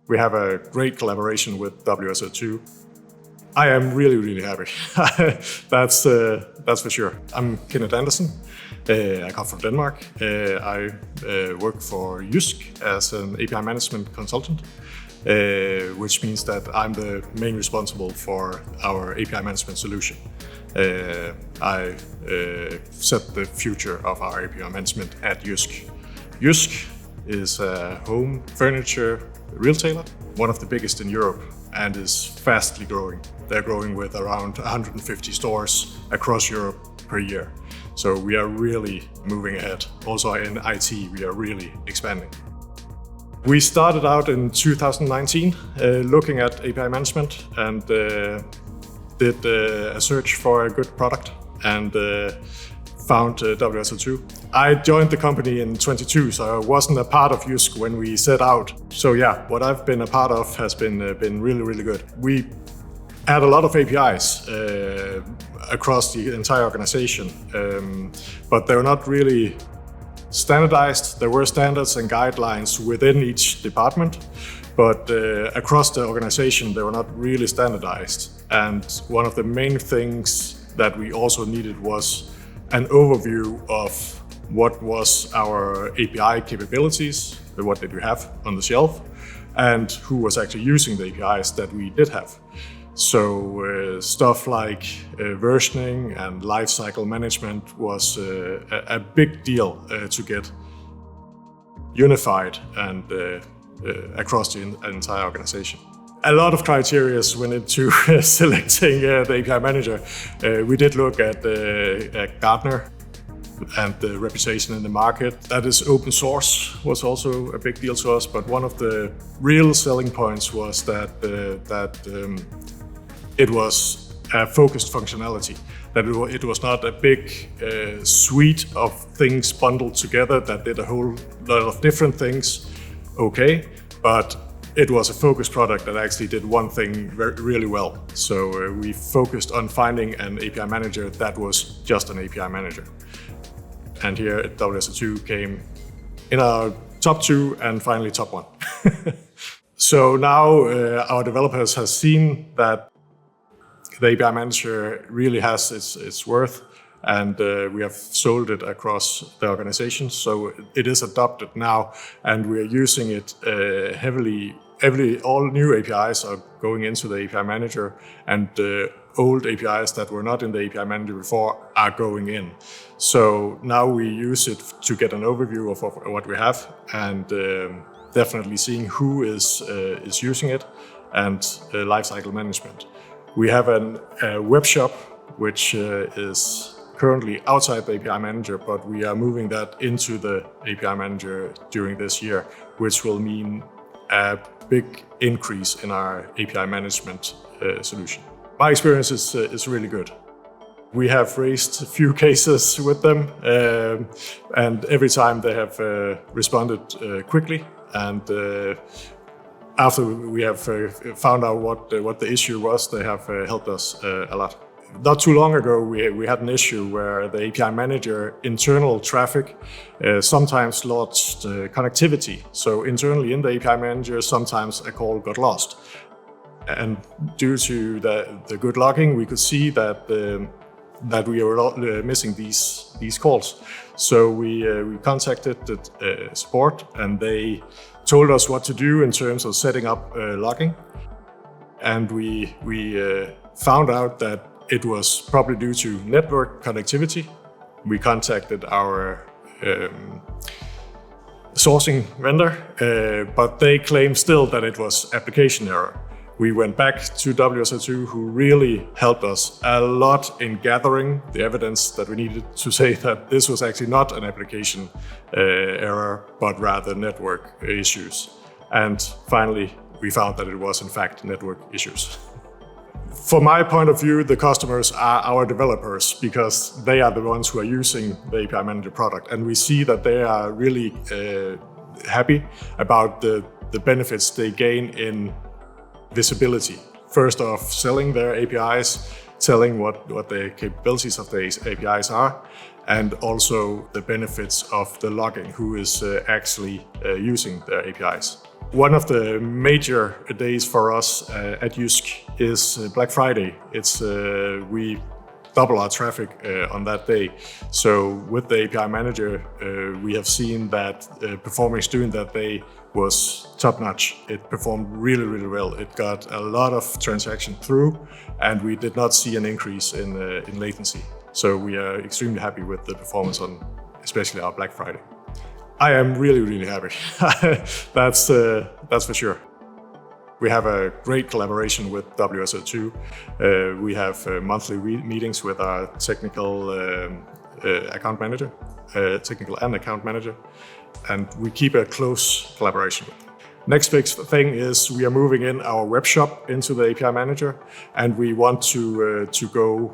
We have a great collaboration with WSO2. I am really happy. That's for sure. I'm Kenneth Anderson. I come from Denmark. I work for JYSK as an API management consultant, which means that I'm the main responsible for our API management solution. I set the future of our API management at JYSK. JYSK is a home furniture retailer, one of the biggest in Europe, and is fastly growing. They're growing with around 150 stores across Europe per year. So we are really moving ahead. Also in IT, we are really expanding. We started out in 2019 looking at API management and did a search for a good product and found WSO2. I joined the company in 22, so I wasn't a part of JYSK when we set out. So yeah, what I've been a part of has been really good. We add a lot of APIs across the entire organization, but they're not really standardized. There were standards and guidelines within each department, but across the organization they were not really standardized. And one of the main things that we also needed was an overview of what was our API capabilities, what did we have on the shelf, and who was actually using the APIs that we did have. So stuff like versioning and lifecycle management was a big deal to get unified and across the entire organization. A lot of criteria went into selecting the API manager. We did look at Gartner and the reputation in the market. That is open source was also a big deal to us, but one of the real selling points was that it was a focused functionality, that it was not a big suite of things bundled together that did a whole lot of different things, okay, but it was a focused product that actually did one thing really well. So we focused on finding an API manager that was just an API manager. And here at WSO2 came in our top 2 and finally top 1. So now our developers have seen that the API manager really has its worth, and we have sold it across the organization. So it is adopted now, and we are using it heavily. All new APIs are going into the API manager, and old APIs that were not in the API manager before are going in. So now we use it to get an overview of what we have, and definitely seeing who is using it, and lifecycle management. We have a web shop which is currently outside the API manager, but we are moving that into the API manager during this year, which will mean a big increase in our API management solution. My experience is really good. We have raised a few cases with them, and every time they have responded quickly, and after we have found out what the issue was, they have helped us a lot. Not too long ago, we had an issue where the API manager internal traffic sometimes lost connectivity. So internally in the API manager, sometimes a call got lost. And due to the good logging, we could see that we were missing these calls. So we contacted the support, and they told us what to do in terms of setting up logging. And we found out that it was probably due to network connectivity. We contacted our sourcing vendor, but they claimed still that it was application error. We went back to WSO2, who really helped us a lot in gathering the evidence that we needed to say that this was actually not an application error, but rather network issues. And finally, we found that it was in fact network issues. From my point of view, the customers are our developers, because they are the ones who are using the API Manager product. And we see that they are really happy about the benefits they gain in visibility. First off, selling their APIs, telling what the capabilities of the APIs are, and also the benefits of the logging, who is actually using the APIs. One of the major days for us at JYSK is Black Friday. We double our traffic on that day. So with the API manager, we have seen that performance during that day was top-notch. It performed really, really well. It got a lot of transactions through, and we did not see an increase in latency. So we are extremely happy with the performance on especially our Black Friday. I am really, really happy. That's for sure. We have a great collaboration with WSO2. We have monthly meetings with our technical account manager, and we keep a close collaboration with them. Next big thing is we are moving in our web shop into the API manager, and we want to go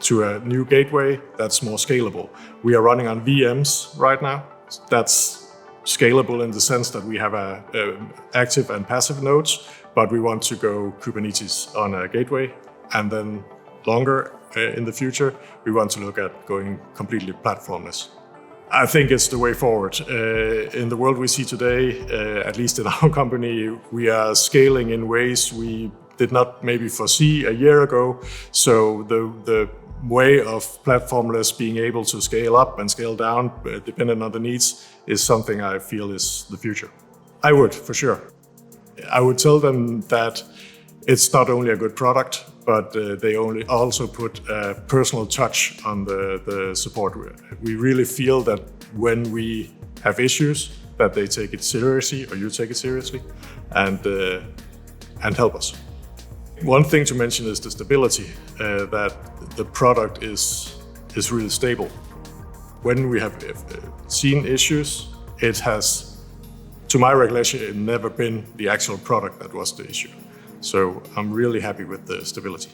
to a new gateway that's more scalable. We are running on VMs right now. That's scalable in the sense that we have active and passive nodes, but we want to go Kubernetes on a gateway, and then longer in the future, we want to look at going completely platformless. I think it's the way forward. In the world we see today, at least in our company, we are scaling in ways we did not maybe foresee a year ago. So the way of platformless being able to scale up and scale down, depending on the needs, is something I feel is the future. I would, for sure. I would tell them that it's not only a good product, but they also put a personal touch on the support. We really feel that when we have issues, that they take it seriously, or you take it seriously, and help us. One thing to mention is the stability, that the product is really stable. When we have seen issues, it has, to my recollection, never been the actual product that was the issue. So I'm really happy with the stability.